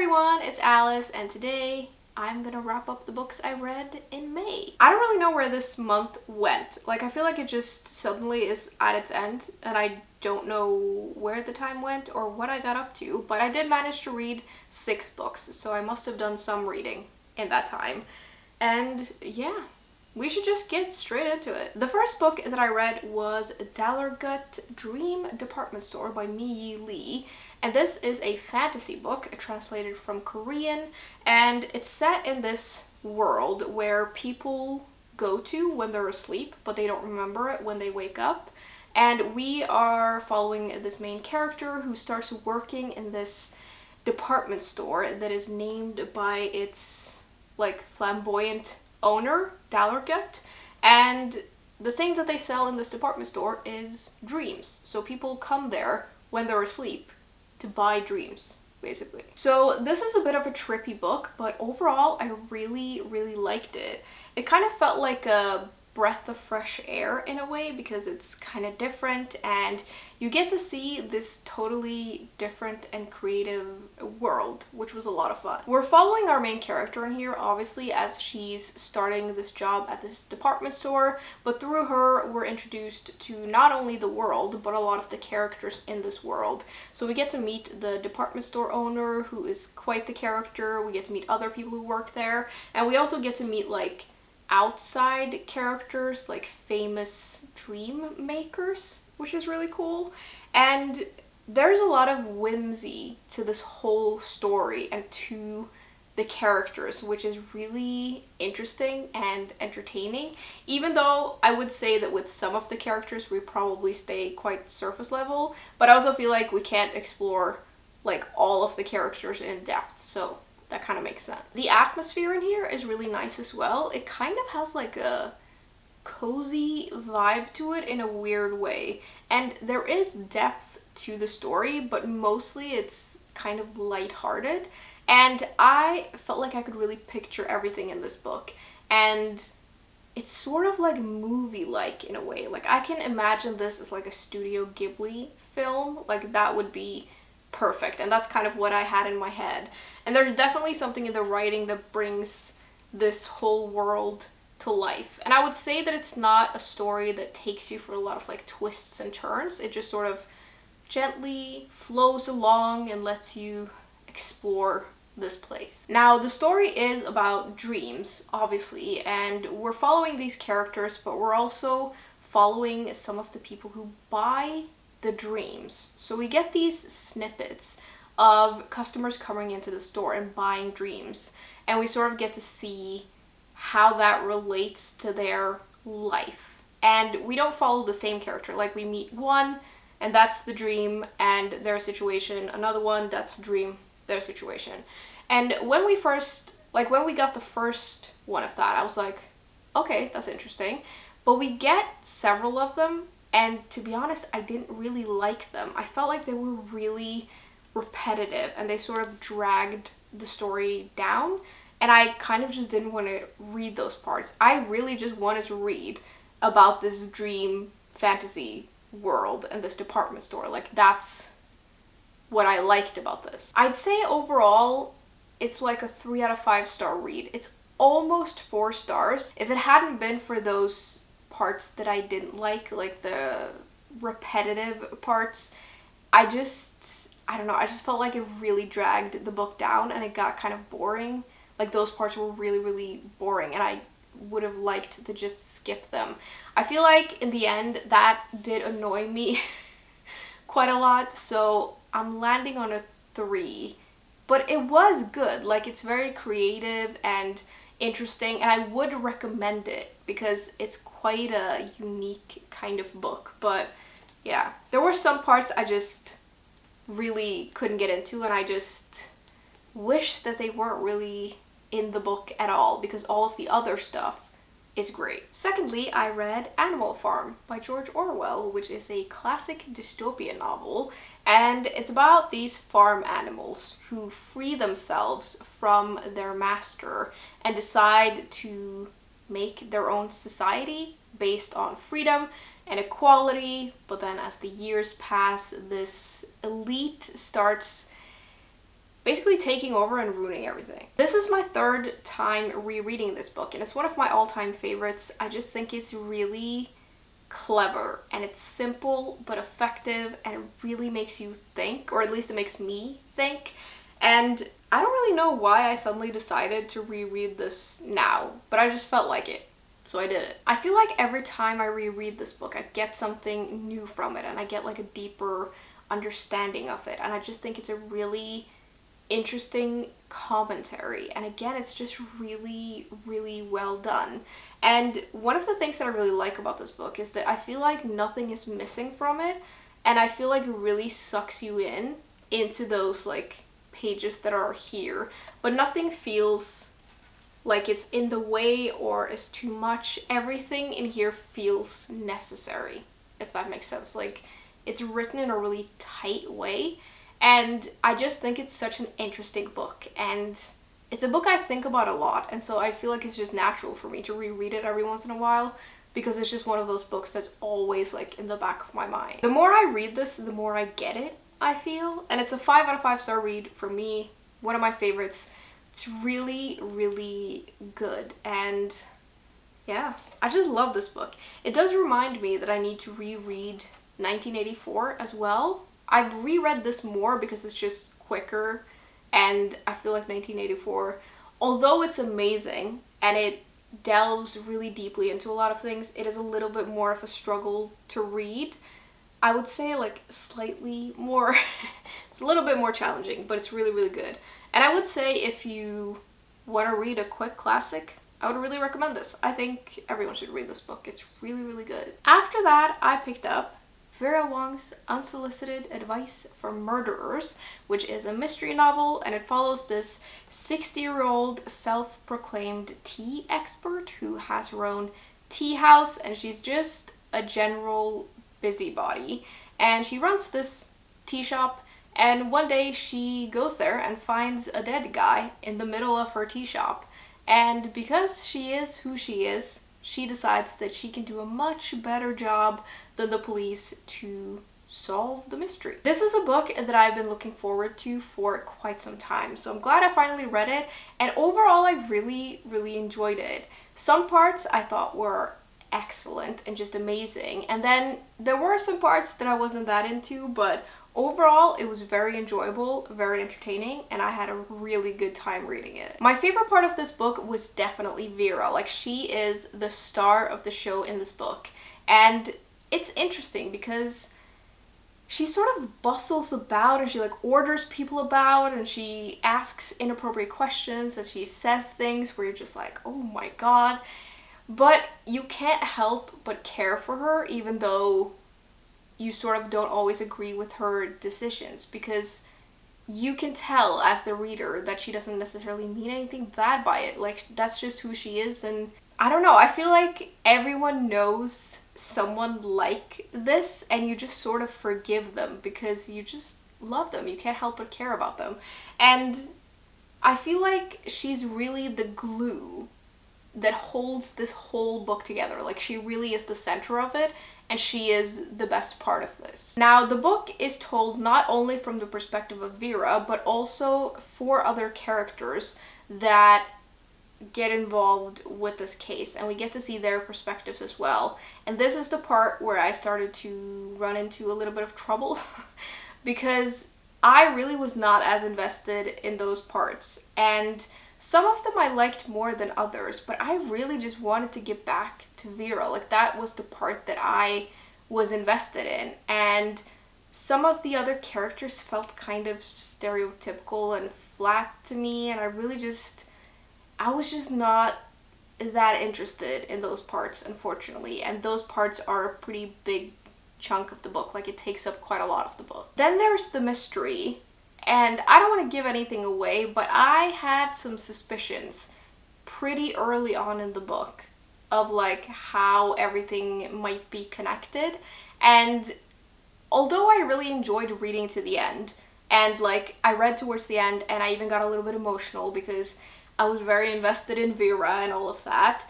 everyone, it's Alice, and today I'm gonna wrap up the books I read in May. I don't really know where this month went. Like, I feel like it just suddenly is at its end, and I don't know where the time went or what I got up to, but I did manage to read 6 books, so I must have done some reading in that time. And yeah, we should just get straight into it. The first book that I read was DallerGut Dream Department Store by Miye, and this is a fantasy book translated from Korean, and it's set in this world where people go to when they're asleep, but they don't remember it when they wake up. And we are following this main character who starts working in this department store that is named by its like flamboyant owner, DallerGut, and the thing that they sell in this department store is dreams. So people come there when they're asleep to buy dreams, basically. So this is a bit of a trippy book, but overall I really liked it. It kind of felt like a breath of fresh air in a way because it's kind of different and you get to see this totally different and creative world, which was a lot of fun. We're following our main character in here, obviously, as she's starting this job at this department store, but through her we're introduced to not only the world but a lot of the characters in this world. So we get to meet the department store owner, who is quite the character. We get to meet other people who work there, and we also get to meet like outside characters, like famous dream makers, which is really cool. And there's a lot of whimsy to this whole story and to the characters, which is really interesting and entertaining, even though I would say that with some of the characters we probably stay quite surface level, but I also feel like we can't explore like all of the characters in depth, so that kind of makes sense. The atmosphere in here is really nice as well. It kind of has like a cozy vibe to it in a weird way. And there is depth to the story, but mostly it's kind of lighthearted. And I felt like I could really picture everything in this book. And it's sort of like movie-like in a way. Like, I can imagine this as like a Studio Ghibli film. Like, that would be perfect, and that's kind of what I had in my head. And there's definitely something in the writing that brings this whole world to life. And I would say that it's not a story that takes you for a lot of like twists and turns. It just sort of gently flows along and lets you explore this place. Now, the story is about dreams, obviously, and we're following these characters, but we're also following some of the people who buy the dreams. So we get these snippets of customers coming into the store and buying dreams, and we sort of get to see how that relates to their life. And we don't follow the same character. Like, we meet one and that's the dream and their situation, another one, that's the dream, their situation. And when we got the first one of that, I was like, okay, that's interesting. But we get several of them, and to be honest, I didn't really like them. I felt like they were really repetitive and they sort of dragged the story down, and I kind of just didn't want to read those parts. I really just wanted to read about this dream fantasy world and this department store. Like, that's what I liked about this. I'd say overall it's like a 3 out of 5 star read. It's almost 4 stars. If it hadn't been for those parts that I didn't like the repetitive parts, I don't know, I just felt like it really dragged the book down and it got kind of boring. Like, those parts were really boring and I would have liked to just skip them. I feel like in the end that did annoy me quite a lot, so I'm landing on a 3. But it was good. Like, it's very creative and interesting, and I would recommend it because it's quite a unique kind of book. But yeah, there were some parts I just really couldn't get into, and I just wish that they weren't really in the book at all, because all of the other stuff is great. Secondly, I read Animal Farm by George Orwell, which is a classic dystopian novel, and it's about these farm animals who free themselves from their master and decide to make their own society based on freedom and equality. But then as the years pass, this elite starts basically taking over and ruining everything. This is my third time rereading this book, and it's one of my all-time favorites. I just think it's really clever, and it's simple but effective, and it really makes you think, or at least it makes me think. And I don't really know why I suddenly decided to reread this now, but I just felt like it, so I did it. I feel like every time I reread this book, I get something new from it, and I get like a deeper understanding of it, and I just think it's a really interesting commentary, and again, it's just really, really well done. And one of the things that I really like about this book is that I feel like nothing is missing from it, and I feel like it really sucks you in into those like pages that are here, but nothing feels like it's in the way or is too much. Everything in here feels necessary, if that makes sense. Like, it's written in a really tight way, and I just think it's such an interesting book, and it's a book I think about a lot, and so I feel like it's just natural for me to reread it every once in a while, because it's just one of those books that's always like in the back of my mind. The more I read this, the more I get it, I feel, and it's a 5 out of 5 star read for me, one of my favorites. It's really, really good, and yeah, I just love this book. It does remind me that I need to reread 1984 as well. I've reread this more because it's just quicker, and I feel like 1984, although it's amazing and it delves really deeply into a lot of things, it is a little bit more of a struggle to read. I would say like slightly more, it's a little bit more challenging, but it's really, really good. And I would say if you want to read a quick classic, I would really recommend this. I think everyone should read this book. It's really, really good. After that, I picked up Vera Wong's Unsolicited Advice for Murderers, which is a mystery novel, and it follows this 60-year-old self-proclaimed tea expert who has her own tea house, and she's just a general busybody, and she runs this tea shop, and one day she goes there and finds a dead guy in the middle of her tea shop, and because she is who she is, she decides that she can do a much better job than the police to solve the mystery. This is a book that I've been looking forward to for quite some time, so I'm glad I finally read it, and overall I really, really enjoyed it. Some parts I thought were excellent and just amazing, and then there were some parts that I wasn't that into, but overall it was very enjoyable, very entertaining, and I had a really good time reading it. My favorite part of this book was definitely Vera. Like, she is the star of the show in this book, and it's interesting because she sort of bustles about, and she like orders people about, and she asks inappropriate questions, and she says things where you're just like, oh my god. But you can't help but care for her, even though you sort of don't always agree with her decisions, because you can tell as the reader that she doesn't necessarily mean anything bad by it. Like, that's just who she is, and I don't know, I feel like everyone knows someone like this, and you just sort of forgive them because you just love them. You can't help but care about them. And I feel like she's really the glue that holds this whole book together. Like, she really is the center of it, and she is the best part of this. Now, the book is told not only from the perspective of Vera, but also 4 other characters that get involved with this case, and we get to see their perspectives as well. And this is the part where I started to run into a little bit of trouble because I really was not as invested in those parts, and some of them I liked more than others, but I really just wanted to get back to Vera. Like, that was the part that I was invested in, and some of the other characters felt kind of stereotypical and flat to me, and I was just not that interested in those parts, unfortunately, and those parts are a pretty big chunk of the book. Like, it takes up quite a lot of the book. Then there's the mystery, and I don't want to give anything away, but I had some suspicions pretty early on in the book of like how everything might be connected, and although I really enjoyed reading to the end, and like I read towards the end and I even got a little bit emotional because I was very invested in Vera and all of that,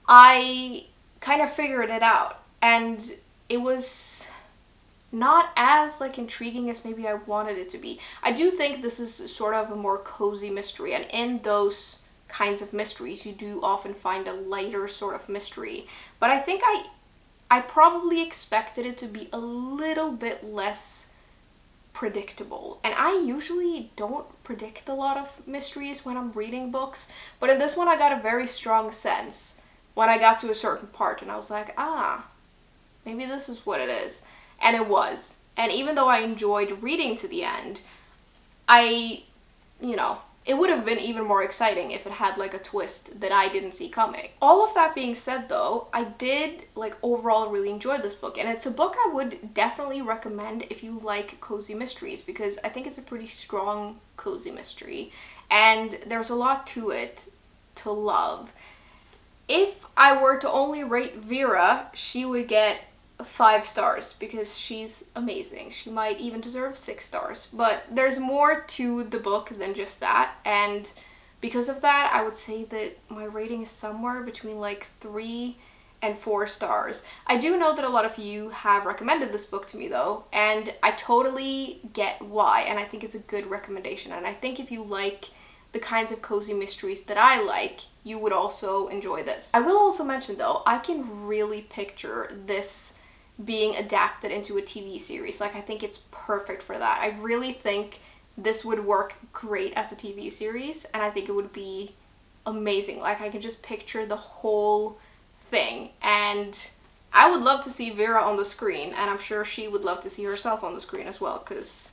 I kind of figured it out, and it was not as like intriguing as maybe I wanted it to be. I do think this is sort of a more cozy mystery, and in those kinds of mysteries you do often find a lighter sort of mystery. But I think I probably expected it to be a little bit less predictable. And I usually don't predict a lot of mysteries when I'm reading books, but in this one I got a very strong sense when I got to a certain part and I was like, ah, maybe this is what it is. And it was. And even though I enjoyed reading to the end, it would have been even more exciting if it had like a twist that I didn't see coming. All of that being said though, I did like overall really enjoy this book, and it's a book I would definitely recommend if you like cozy mysteries, because I think it's a pretty strong cozy mystery and there's a lot to it to love. If I were to only rate Vera, she would get 5 stars because she's amazing. She might even deserve 6 stars, but there's more to the book than just that, and because of that I would say that my rating is somewhere between like 3 and 4 stars. I do know that a lot of you have recommended this book to me though, and I totally get why, and I think it's a good recommendation, and I think if you like the kinds of cozy mysteries that I like, you would also enjoy this. I will also mention though, I can really picture this being adapted into a TV series. Like, I think it's perfect for that. I really think this would work great as a TV series, and I think it would be amazing. Like, I can just picture the whole thing, and I would love to see Vera on the screen, and I'm sure she would love to see herself on the screen as well, because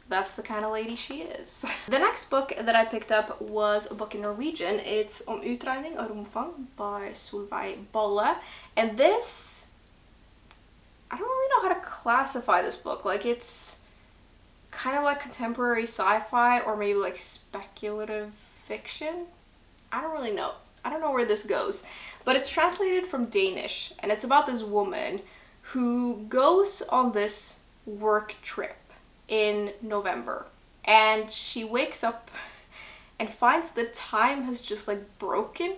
that's the kind of lady she is. The next book that I picked up was a book in Norwegian. It's Utregning og Romfang by Solvej Balle, and this, I don't really know how to classify this book. Like, it's kind of like contemporary sci-fi or maybe like speculative fiction. I don't really know. I don't know where this goes. But it's translated from Danish, and it's about this woman who goes on this work trip in November. And she wakes up and finds that time has just like broken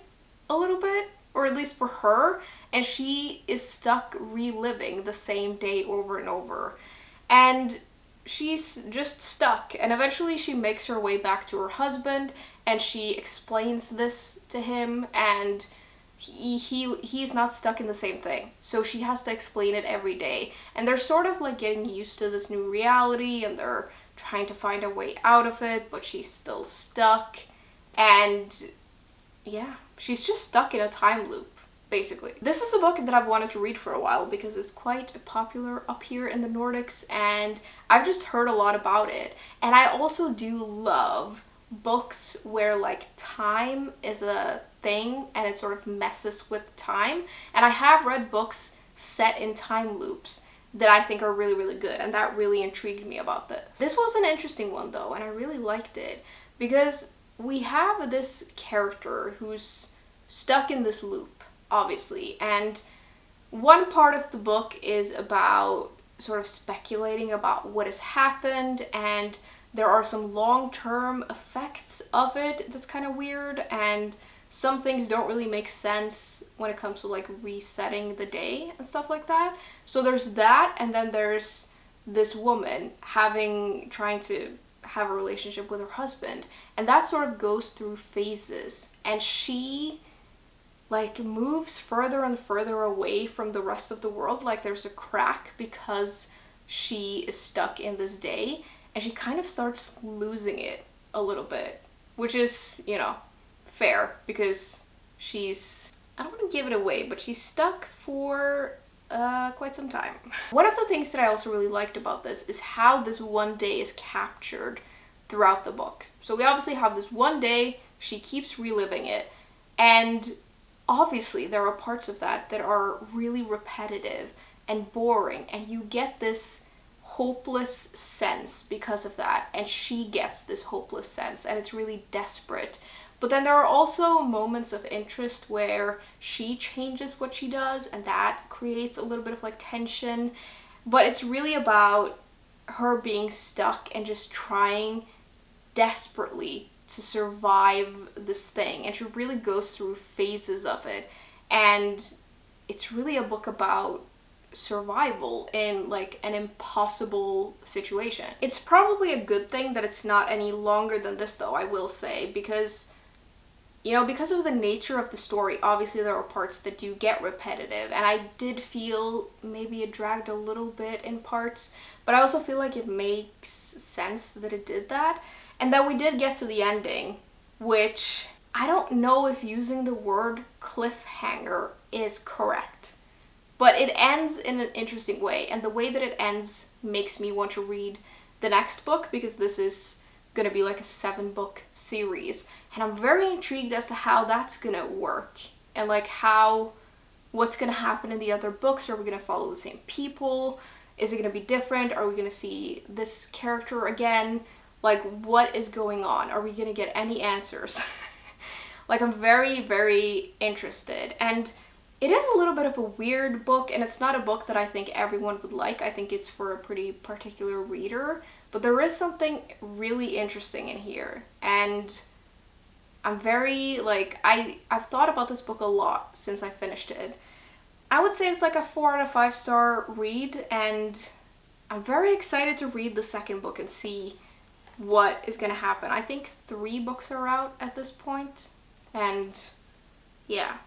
a little bit, or at least for her, and she is stuck reliving the same day over and over. And she's just stuck, and eventually she makes her way back to her husband, and she explains this to him, and he's not stuck in the same thing. So she has to explain it every day. And they're sort of like getting used to this new reality, and they're trying to find a way out of it, but she's still stuck. And yeah, she's just stuck in a time loop, basically. This is a book that I've wanted to read for a while because it's quite popular up here in the Nordics, and I've just heard a lot about it. And I also do love books where like time is a thing and it sort of messes with time. And I have read books set in time loops that I think are really, really good, and that really intrigued me about this. This was an interesting one though, and I really liked it because we have this character who's stuck in this loop, obviously, and one part of the book is about sort of speculating about what has happened, and there are some long-term effects of it that's kind of weird, and some things don't really make sense when it comes to like resetting the day and stuff like that. So there's that, and then there's this woman trying to have a relationship with her husband, and that sort of goes through phases, and she like moves further and further away from the rest of the world. Like, there's a crack because she is stuck in this day, and she kind of starts losing it a little bit, which is, you know, fair because I don't want to give it away, but she's stuck for quite some time. One of the things that I also really liked about this is how this one day is captured throughout the book. So we obviously have this one day, she keeps reliving it, and obviously there are parts of that that are really repetitive and boring, and you get this hopeless sense because of that, and she gets this hopeless sense, and it's really desperate. But then there are also moments of interest where she changes what she does, and that creates a little bit of like tension. But it's really about her being stuck and just trying desperately to survive this thing, and she really goes through phases of it. And it's really a book about survival in like an impossible situation. It's probably a good thing that it's not any longer than this though, I will say, because because of the nature of the story, obviously there are parts that do get repetitive, and I did feel maybe it dragged a little bit in parts, but I also feel like it makes sense that it did that. And then we did get to the ending, which I don't know if using the word cliffhanger is correct, but it ends in an interesting way, and the way that it ends makes me want to read the next book, because this is going to be like a 7-book series, and I'm very intrigued as to how that's going to work, and like what's going to happen in the other books. Are we going to follow the same people? Is it going to be different? Are we going to see this character again? Like, what is going on? Are we going to get any answers? Like, I'm very, very interested. And it is a little bit of a weird book, and it's not a book that I think everyone would like. I think it's for a pretty particular reader, but there is something really interesting in here, and I'm very, like, I've thought about this book a lot since I finished it. I would say it's like a 4 out of 5 star read, and I'm very excited to read the second book and see what is going to happen. I think 3 books are out at this point, and yeah,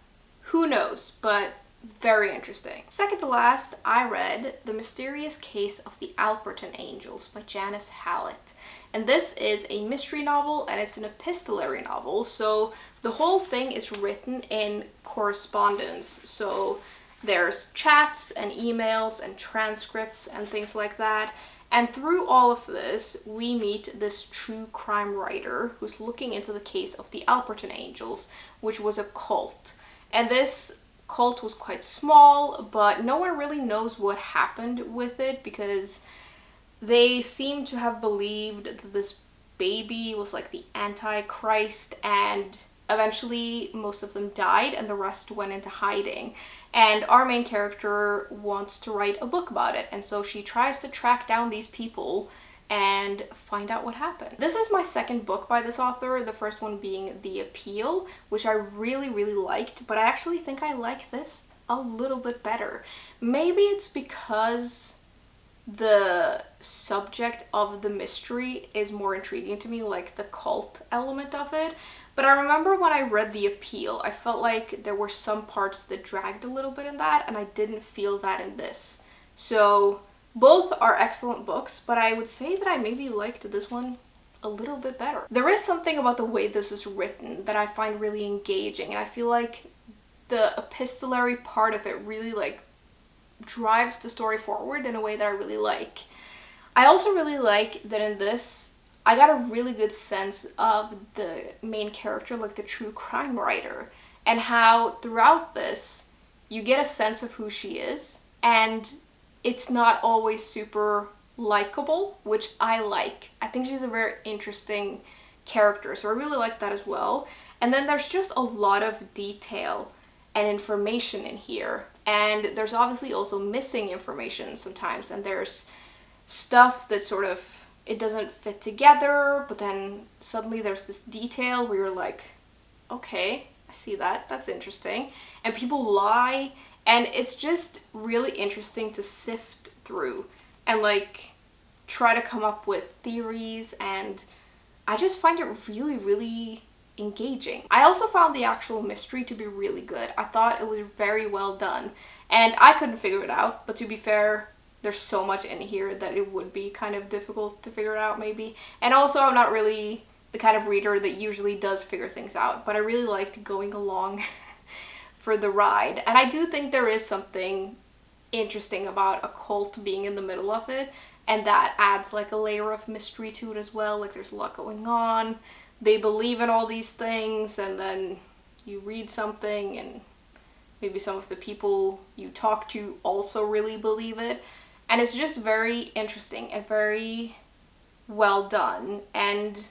who knows, but very interesting. Second to last, I read The Mysterious Case of the Alperton Angels by Janice Hallett. And this is a mystery novel, and it's an epistolary novel, so the whole thing is written in correspondence. So there's chats and emails and transcripts and things like that. And through all of this, we meet this true crime writer who's looking into the case of the Alperton Angels, which was a cult. And this cult was quite small, but no one really knows what happened with it, because they seem to have believed that this baby was like the Antichrist, and eventually most of them died and the rest went into hiding. And our main character wants to write a book about it, and so she tries to track down these people and find out what happened. This is my second book by this author, the first one being The Appeal, which I really, really liked, but I actually think I like this a little bit better. Maybe it's because the subject of the mystery is more intriguing to me, like the cult element of it. But I remember when I read The Appeal, I felt like there were some parts that dragged a little bit in that, and I didn't feel that in this. So both are excellent books, but I would say that I maybe liked this one a little bit better. There is something about the way this is written that I find really engaging, and I feel like the epistolary part of it really like drives the story forward in a way that I really like. I also really like that in this, I got a really good sense of the main character, like the true crime writer, and how throughout this, you get a sense of who she is, and it's not always super likable, which I like. I think she's a very interesting character, so I really like that as well. And then there's just a lot of detail and information in here, and there's obviously also missing information sometimes, and there's stuff that sort of, it doesn't fit together, but then suddenly there's this detail where you're like, okay, I see that, that's interesting. And people lie, and it's just really interesting to sift through and like try to come up with theories, and I just find it really, really engaging. I also found the actual mystery to be really good. I thought it was very well done, and I couldn't figure it out, but to be fair, there's so much in here that it would be kind of difficult to figure it out maybe. And also, I'm not really the kind of reader that usually does figure things out, but I really liked going along for the ride. And I do think there is something interesting about a cult being in the middle of it, and that adds like a layer of mystery to it as well. Like, there's a lot going on, they believe in all these things, and then you read something and maybe some of the people you talk to also really believe it. And it's just very interesting and very well done, and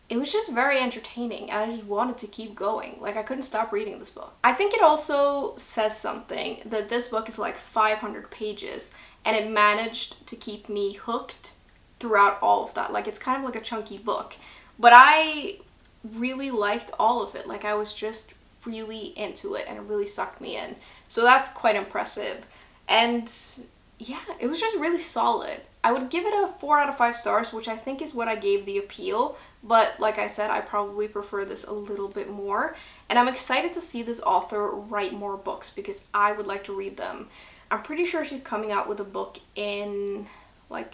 it was just very entertaining, and I just wanted to keep going. Like, I couldn't stop reading this book. I think it also says something that this book is like 500 pages, and it managed to keep me hooked throughout all of that. Like, it's kind of like a chunky book, but I really liked all of it. Like, I was just really into it, and it really sucked me in. So that's quite impressive. And yeah, it was just really solid. I would give it a 4 out of 5 stars, which I think is what I gave The Appeal, but like I said, I probably prefer this a little bit more. And I'm excited to see this author write more books because I would like to read them. I'm pretty sure she's coming out with a book in like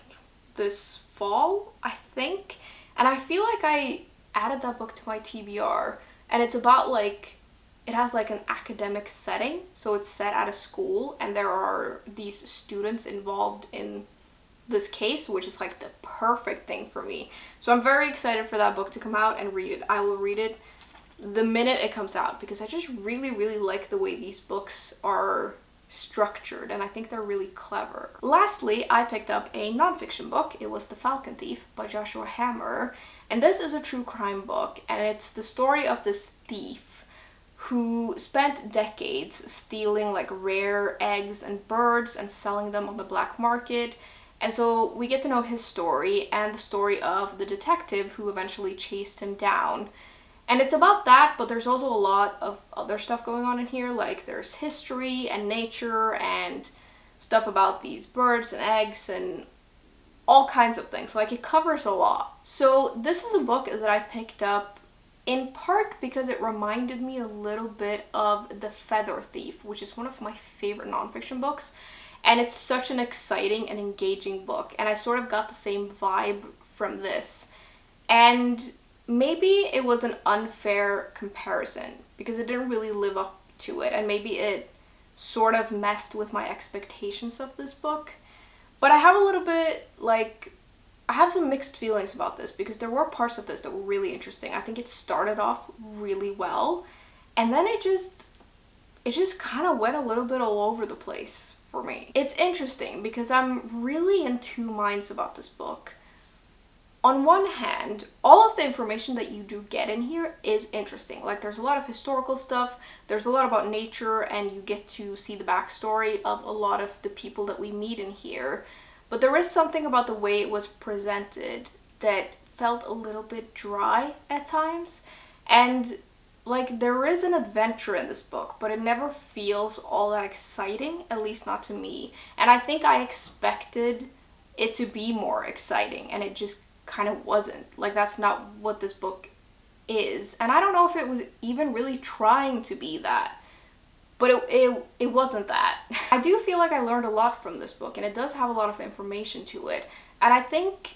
this fall, I think. And I feel like I added that book to my TBR, and it's about like, it has like an academic setting, so it's set at a school and there are these students involved in this case, which is like the perfect thing for me. So I'm very excited for that book to come out and read it. I will read it the minute it comes out because I just really like the way these books are structured, and I think they're really clever. Lastly, I picked up a nonfiction book. It was The Falcon Thief by Joshua Hammer, and this is a true crime book, and it's the story of this thief who spent decades stealing like rare eggs and birds and selling them on the black market. And so we get to know his story and the story of the detective who eventually chased him down. And it's about that, but there's also a lot of other stuff going on in here, like there's history and nature and stuff about these birds and eggs and all kinds of things. Like, it covers a lot. So this is a book that I picked up in part because it reminded me a little bit of The Feather Thief, which is one of my favorite nonfiction books. And it's such an exciting and engaging book, and I sort of got the same vibe from this. And maybe it was an unfair comparison because it didn't really live up to it, and maybe it sort of messed with my expectations of this book. But I have a little bit, like, I have some mixed feelings about this because there were parts of this that were really interesting. I think it started off really well, and then it just kind of went a little bit all over the place for me. It's interesting because I'm really in two minds about this book. On one hand, all of the information that you do get in here is interesting. Like, there's a lot of historical stuff, there's a lot about nature, and you get to see the backstory of a lot of the people that we meet in here. But there is something about the way it was presented that felt a little bit dry at times. And like, there is an adventure in this book, but it never feels all that exciting, at least not to me. And I think I expected it to be more exciting, and it just kind of wasn't. Like, that's not what this book is. And I don't know if it was even really trying to be that. But it wasn't that. I do feel like I learned a lot from this book, and it does have a lot of information to it. And I think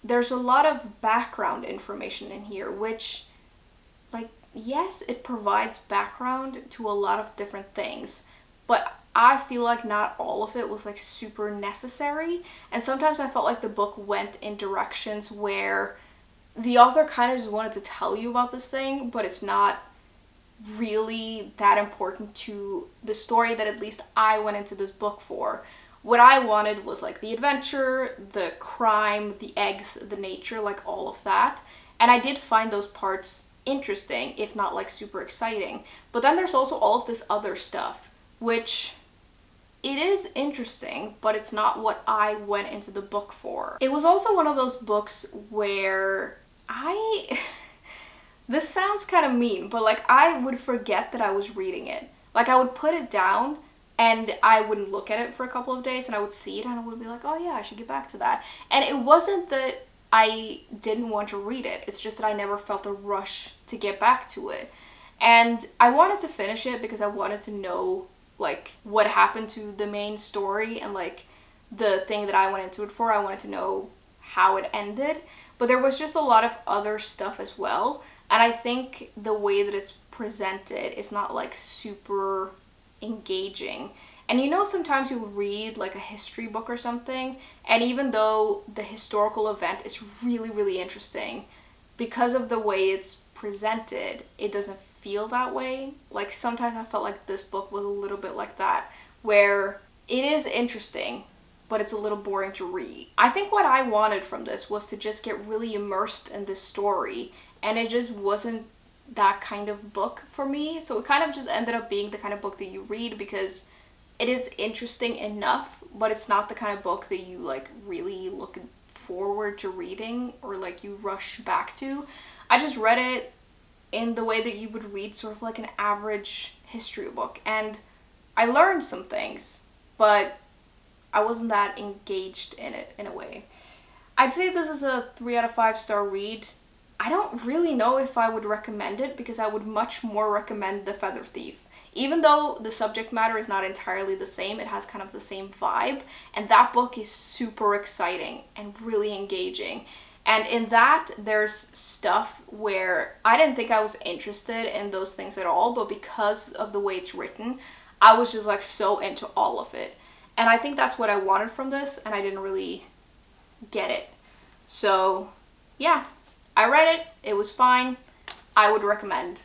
there's a lot of background information in here, which, like, yes, it provides background to a lot of different things, but I feel like not all of it was like super necessary. And sometimes I felt like the book went in directions where the author kind of just wanted to tell you about this thing, but it's not really that important to the story that at least I went into this book for. What I wanted was like the adventure, the crime, the eggs, the nature, like all of that. And I did find those parts interesting, if not like super exciting. But then there's also all of this other stuff, which it is interesting, but it's not what I went into the book for. It was also one of those books where this sounds kind of mean, but like, I would forget that I was reading it. Like, I would put it down and I wouldn't look at it for a couple of days, and I would see it and I would be like, oh yeah, I should get back to that. And it wasn't that I didn't want to read it, it's just that I never felt a rush to get back to it. And I wanted to finish it because I wanted to know like what happened to the main story, and like the thing that I went into it for, I wanted to know how it ended. But there was just a lot of other stuff as well. And I think the way that it's presented is not like super engaging. And you know, sometimes you read like a history book or something, and even though the historical event is really interesting, because of the way it's presented, it doesn't feel that way. Like, sometimes I felt like this book was a little bit like that, where it is interesting, but it's a little boring to read. I think what I wanted from this was to just get really immersed in this story, and it just wasn't that kind of book for me. So it kind of just ended up being the kind of book that you read because it is interesting enough, but it's not the kind of book that you like really look forward to reading or like you rush back to. I just read it in the way that you would read sort of like an average history book, and I learned some things, but I wasn't that engaged in it in a way. I'd say this is a 3 out of 5 star read. I don't really know if I would recommend it because I would much more recommend The Feather Thief. Even though the subject matter is not entirely the same, it has kind of the same vibe, and that book is super exciting and really engaging. And in that, there's stuff where I didn't think I was interested in those things at all, but because of the way it's written, I was just like so into all of it. And I think that's what I wanted from this, and I didn't really get it. So yeah, I read it, it was fine. I would recommend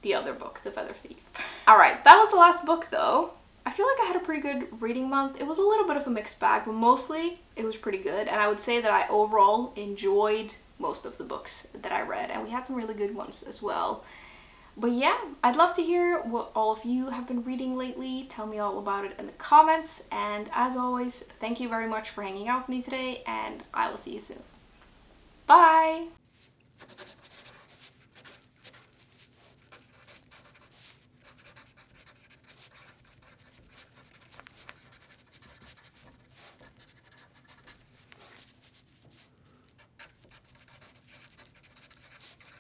the other book, The Feather Thief. Alright, that was the last book though. I feel like I had a pretty good reading month. It was a little bit of a mixed bag, but mostly it was pretty good. And I would say that I overall enjoyed most of the books that I read, and we had some really good ones as well. But yeah, I'd love to hear what all of you have been reading lately. Tell me all about it in the comments. And as always, thank you very much for hanging out with me today, and I will see you soon. Bye!